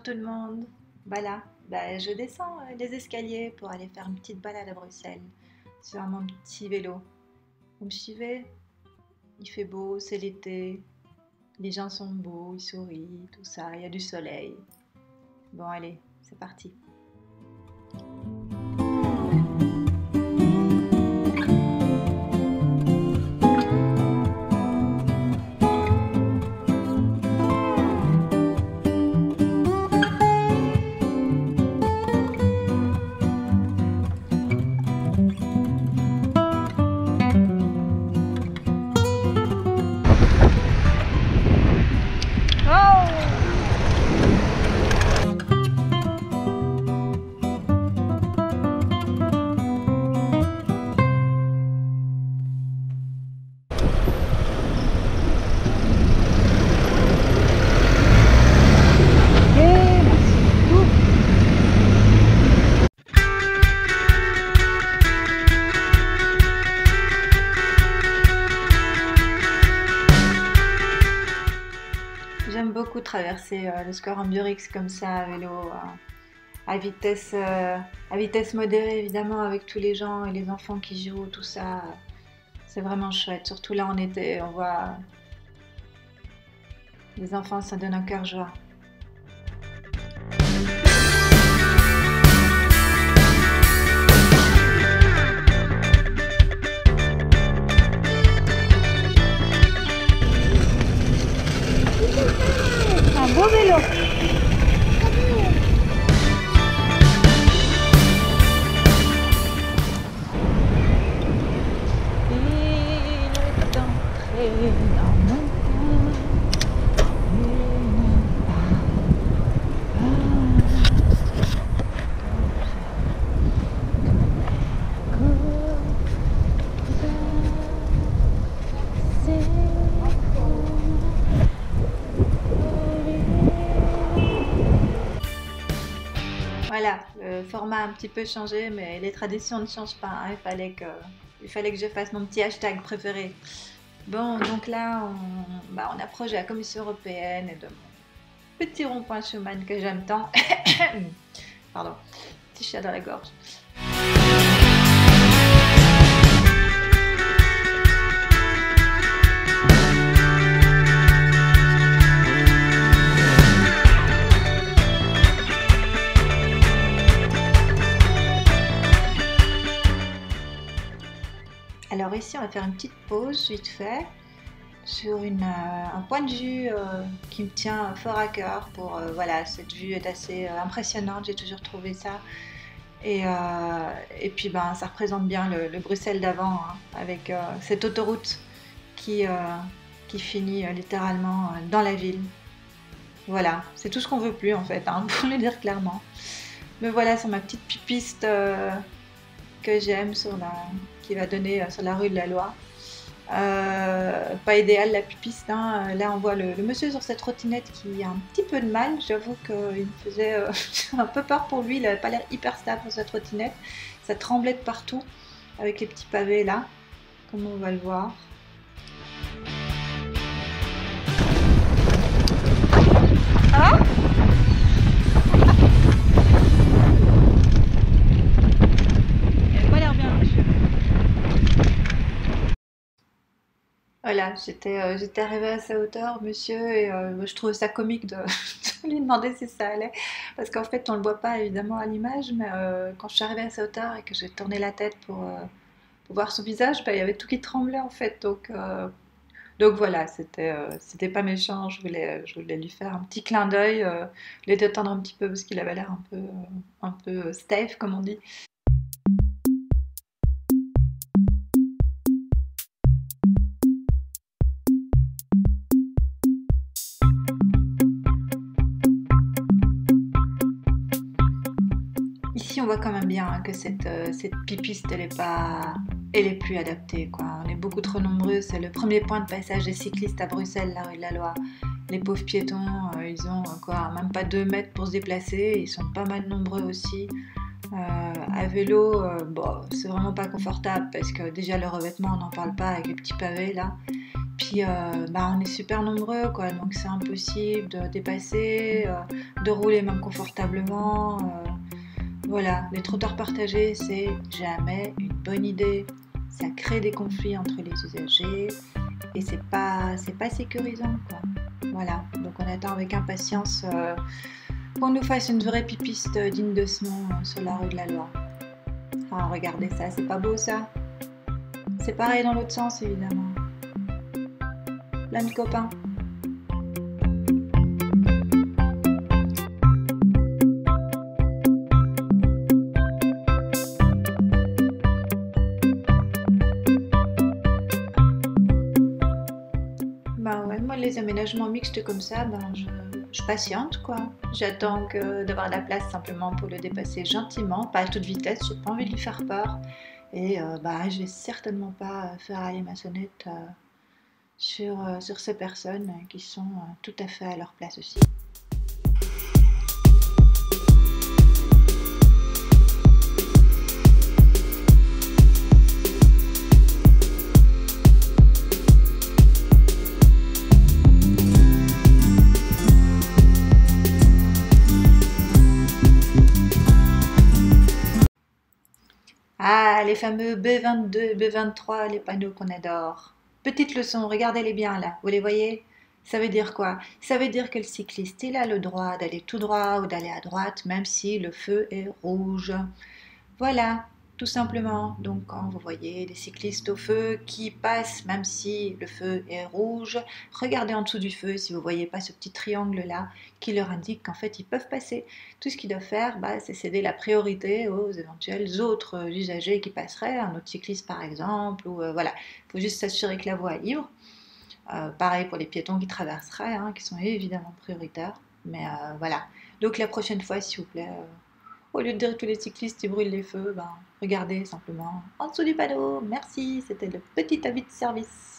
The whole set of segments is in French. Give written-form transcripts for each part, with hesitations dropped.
tout le monde. Voilà, je descends les escaliers pour aller faire une petite balade à Bruxelles sur mon petit vélo. Vous me suivez? Il fait beau, c'est l'été, les gens sont beaux, ils sourient, tout ça, il y a du soleil. Bon allez, c'est parti. J'aime beaucoup traverser le score Ambiorix comme ça à vélo, à vitesse modérée évidemment, avec tous les gens et les enfants qui jouent, tout ça. C'est vraiment chouette, surtout là en été, on voit les enfants, ça donne un cœur joie. Un beau vélo. Voilà, le format a un petit peu changé, mais les traditions ne changent pas, hein. Il fallait que je fasse mon petit hashtag préféré. Bon, donc là, on approche de la Commission européenne et de mon petit rond-point Schuman que j'aime tant. Pardon, petit chat dans la gorge. Alors ici, on va faire une petite pause vite fait sur un point de vue qui me tient fort à cœur. Voilà, cette vue est assez impressionnante, j'ai toujours trouvé ça. Et puis ça représente bien le Bruxelles d'avant, hein, avec cette autoroute qui finit littéralement dans la ville. Voilà, c'est tout ce qu'on veut plus en fait, hein, pour le dire clairement. Me voilà sur ma petite piste que j'aime, qui va donner sur la rue de la Loi. Pas idéal la piste, hein. Là on voit le monsieur sur cette trottinette qui a un petit peu de mal. J'avoue qu'il me faisait un peu peur pour lui, il n'avait pas l'air hyper stable sur sa trottinette. Ça tremblait de partout avec les petits pavés là, comme on va le voir. Ah, voilà, j'étais arrivée à sa hauteur, monsieur, et je trouvais ça comique de lui demander si ça allait. Parce qu'en fait, on ne le voit pas évidemment à l'image, mais quand je suis arrivée à sa hauteur et que j'ai tourné la tête pour voir son visage, il y avait tout qui tremblait en fait. Donc voilà, c'était pas méchant, je voulais lui faire un petit clin d'œil, les détendre un petit peu parce qu'il avait l'air un peu stiff, comme on dit. Ici, on voit quand même bien, hein, que cette piste, elle est plus adaptée, quoi. On est beaucoup trop nombreux. C'est le premier point de passage des cyclistes à Bruxelles, la rue de la Loi. Les pauvres piétons, ils ont même pas 2 mètres pour se déplacer. Ils sont pas mal nombreux aussi. À vélo, c'est vraiment pas confortable parce que déjà le revêtement, on n'en parle pas avec les petits pavés là. Puis bah, on est super nombreux, quoi, donc c'est impossible de dépasser, de rouler même confortablement. Voilà, les trottoirs partagés, c'est jamais une bonne idée. Ça crée des conflits entre les usagers et c'est pas sécurisant, quoi. Voilà, donc on attend avec impatience qu'on nous fasse une vraie pipiste digne de ce nom sur la rue de la Loi. Ah, regardez ça, c'est pas beau ça? C'est pareil dans l'autre sens, évidemment. Plein de copains. Bah ouais, moi les aménagements mixtes comme ça, ben je patiente quoi. J'attends d'avoir la place simplement pour le dépasser gentiment, pas à toute vitesse, j'ai pas envie de lui faire peur. Et bah je vais certainement pas faire aller ma sonnette sur ces personnes qui sont tout à fait à leur place aussi. Ah, les fameux B22, B23, les panneaux qu'on adore. Petite leçon, regardez-les bien là, vous les voyez? Ça veut dire quoi? Ça veut dire que le cycliste, il a le droit d'aller tout droit ou d'aller à droite, même si le feu est rouge. Voilà, tout simplement. Donc quand vous voyez des cyclistes au feu qui passent même si le feu est rouge, regardez en dessous du feu si vous ne voyez pas ce petit triangle là qui leur indique qu'en fait ils peuvent passer. Tout ce qu'ils doivent faire, bah, c'est céder la priorité aux éventuels autres usagers qui passeraient, un autre cycliste par exemple, ou voilà, il faut juste s'assurer que la voie est libre. Pareil pour les piétons qui traverseraient, hein, qui sont évidemment prioritaires. Mais voilà. Donc la prochaine fois, s'il vous plaît, au lieu de dire que tous les cyclistes ils brûlent les feux, ben, regardez simplement en dessous du panneau. Merci, c'était le petit avis de service.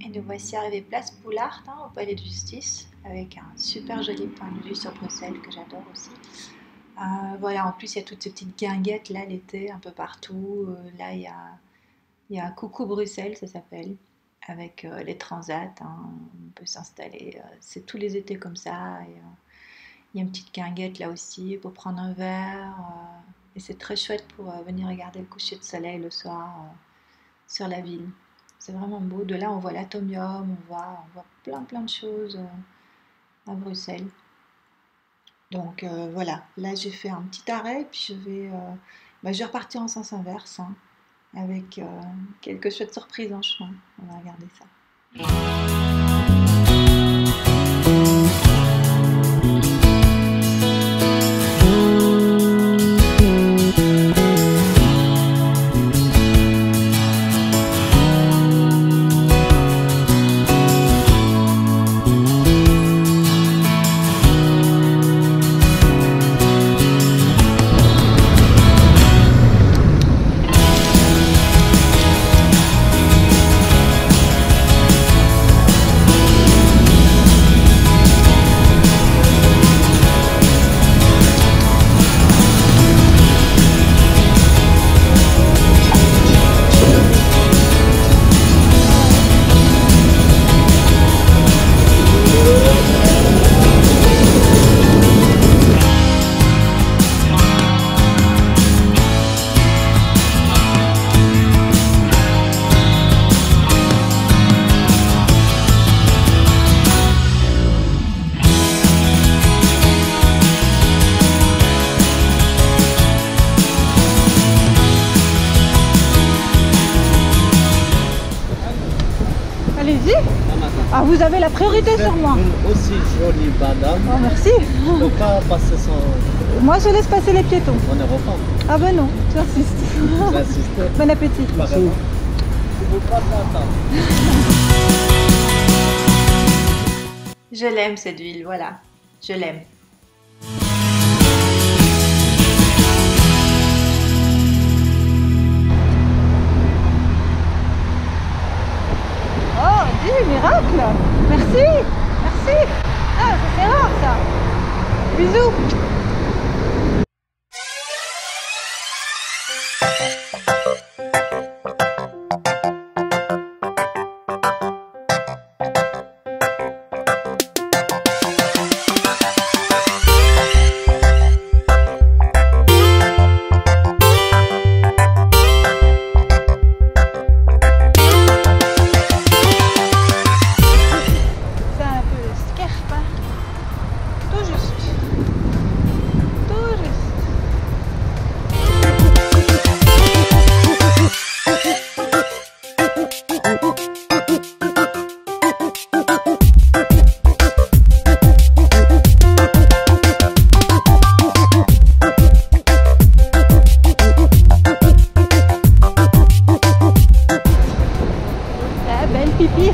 Et nous voici arrivés place Poulart, hein, au palais de justice, avec un super joli point de vue sur Bruxelles que j'adore aussi. Voilà, en plus il y a toutes ces petites guinguettes là l'été un peu partout. Là il y a Coucou Bruxelles, ça s'appelle, avec les transats, hein, on peut s'installer. C'est tous les étés comme ça. Et, il y a une petite guinguette là aussi pour prendre un verre. Et c'est très chouette pour venir regarder le coucher de soleil le soir sur la ville. C'est vraiment beau. De là, on voit l'Atomium, on voit plein de choses à Bruxelles. Donc voilà, là j'ai fait un petit arrêt, puis je vais repartir en sens inverse, hein, avec quelques chouettes surprises en chemin. On va regarder ça. Allez-y. Ah, vous avez la priorité sur moi. Une aussi jolie madame. Oh, merci. Il ne faut pas passer sans... Moi, je laisse passer les piétons. On est repas. Ah ben non, j'insiste. Vous insistez. Bon appétit. Apparemment. Si vous passez à table. Je l'aime cette ville, voilà. Je l'aime. Oh, dis, miracle. Merci. Merci. Ah, ça c'est rare ça. Bisous. Pipi.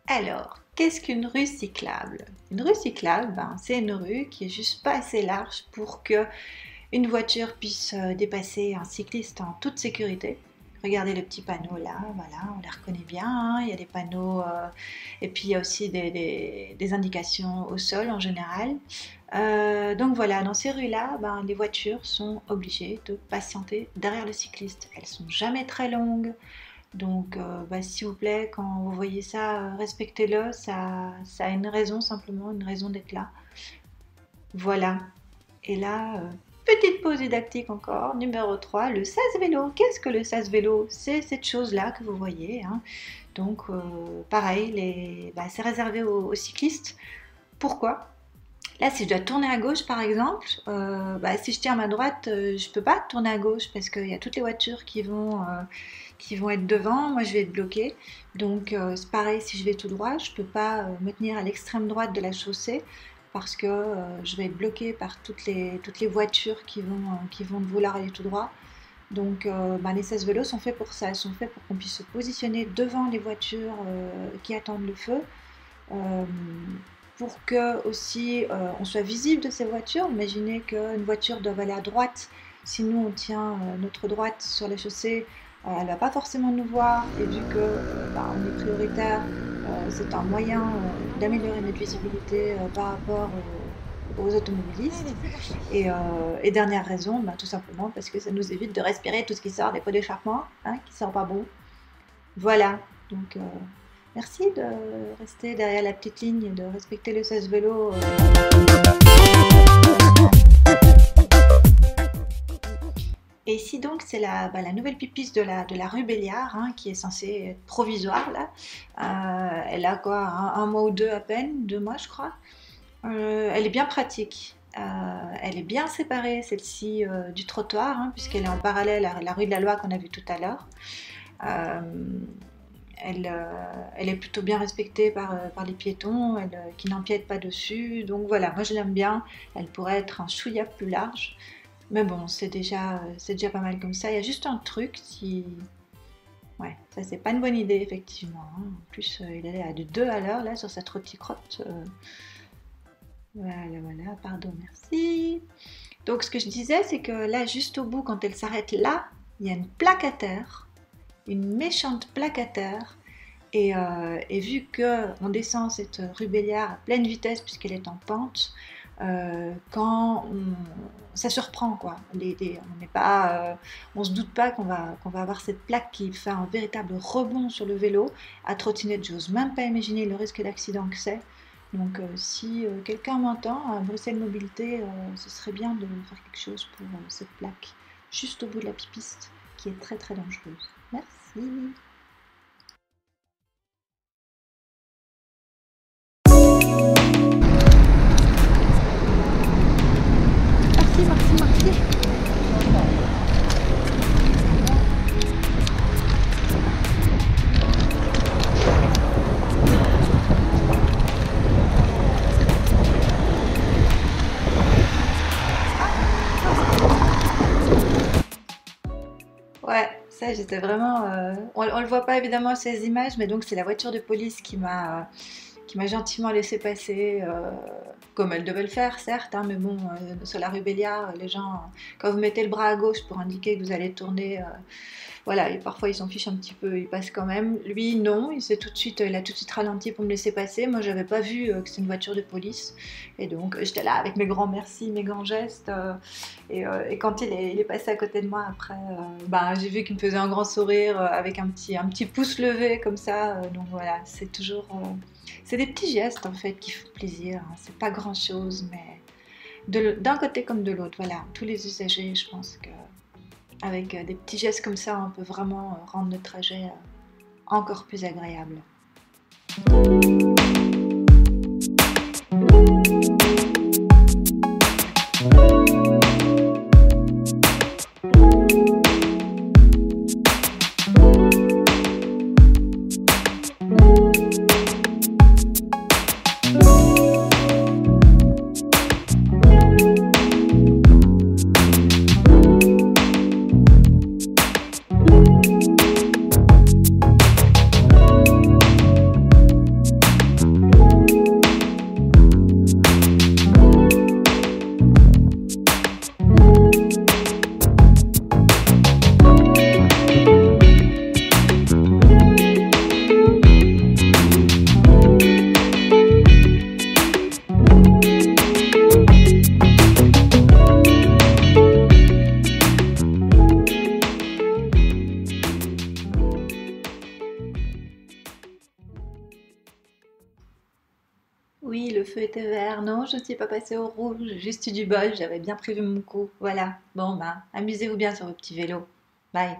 Alors, qu'est-ce qu'une rue cyclable? Une rue cyclable, c'est une rue qui est juste pas assez large pour que une voiture puisse dépasser un cycliste en toute sécurité. Regardez le petit panneau là, voilà, on les reconnaît bien, hein. Il y a des panneaux et puis il y a aussi des indications au sol en général. Donc voilà, dans ces rues-là, les voitures sont obligées de patienter derrière le cycliste. Elles sont jamais très longues, donc s'il vous plaît, quand vous voyez ça, respectez-le, ça a une raison, simplement une raison d'être là. Voilà, et là... petite pause didactique encore, numéro 3, le sas vélo. Qu'est-ce que le sas vélo? C'est cette chose-là que vous voyez, hein. Donc, pareil, c'est réservé aux cyclistes. Pourquoi? Là, si je dois tourner à gauche, par exemple, si je tiens à ma droite, je ne peux pas tourner à gauche parce qu'il y a toutes les voitures qui vont être devant. Moi, je vais être bloquée. Donc, c'est pareil, si je vais tout droit, je ne peux pas me tenir à l'extrême droite de la chaussée, parce que je vais être bloquée par toutes les voitures qui vont vouloir aller tout droit. Donc les sas vélos sont faits pour ça, ils sont faits pour qu'on puisse se positionner devant les voitures qui attendent le feu, pour que aussi on soit visible de ces voitures. Imaginez qu'une voiture doit aller à droite, si nous on tient notre droite sur la chaussée, elle ne va pas forcément nous voir, et vu que on est prioritaire, c'est un moyen d'améliorer notre visibilité par rapport aux automobilistes. Et dernière raison, tout simplement parce que ça nous évite de respirer tout ce qui sort des pots d'échappement, hein, qui ne sent pas bon. Voilà, donc merci de rester derrière la petite ligne et de respecter le sas vélo. Et ici donc c'est la nouvelle pipiste de la rue Béliard, hein, qui est censée être provisoire là. Elle a quoi, un mois ou deux à peine, 2 mois je crois. Elle est bien pratique. Elle est bien séparée, celle-ci, du trottoir, hein, puisqu'elle est en parallèle à la rue de la Loi qu'on a vue tout à l'heure. Euh, elle est plutôt bien respectée par les piétons, qui n'empiètent pas dessus. Donc voilà, moi je l'aime bien. Elle pourrait être un chouïa plus large. Mais bon, c'est déjà pas mal comme ça. Il y a juste un truc qui... Ouais, ça c'est pas une bonne idée, effectivement, hein. En plus, il est à 2 à l'heure, là, sur sa trotticrotte. Voilà, voilà, pardon, merci. Donc ce que je disais, c'est que là, juste au bout, quand elle s'arrête là, il y a une plaque à terre, une méchante plaque à terre. Et vu qu'on descend cette rue Béliard à pleine vitesse puisqu'elle est en pente, ça surprend quoi. On n'est pas, on se doute pas qu'on va avoir cette plaque qui fait un véritable rebond sur le vélo. À trottinette, j'ose même pas imaginer le risque d'accident que c'est. Donc si quelqu'un m'entend à Bruxelles Mobilité, ce serait bien de faire quelque chose pour cette plaque juste au bout de la piste qui est très très dangereuse. Merci. Merci, merci, merci. Ouais, ça j'étais vraiment... on le voit pas évidemment ces images, mais donc c'est la voiture de police qui m'a gentiment laissé passer, comme elle devait le faire, certes, hein, mais bon, sur la rue Béliard, les gens, quand vous mettez le bras à gauche pour indiquer que vous allez tourner, voilà, et parfois ils s'en fichent un petit peu, ils passent quand même. Lui, non, il a tout de suite ralenti pour me laisser passer. Moi, j'avais pas vu que c'était une voiture de police, et donc j'étais là avec mes grands merci, mes grands gestes, et quand il est passé à côté de moi après, ben, j'ai vu qu'il me faisait un grand sourire avec un petit pouce levé comme ça, donc voilà, c'est toujours... c'est des petits gestes en fait qui font plaisir, hein. C'est pas grand chose, mais d'un côté comme de l'autre, voilà, tous les usagers, je pense que avec des petits gestes comme ça, on peut vraiment rendre le trajet encore plus agréable. Oui, le feu était vert. Non, je ne suis pas passée au rouge. J'ai juste eu du bol. J'avais bien prévu mon coup. Voilà. Bon, bah, amusez-vous bien sur vos petits vélos. Bye.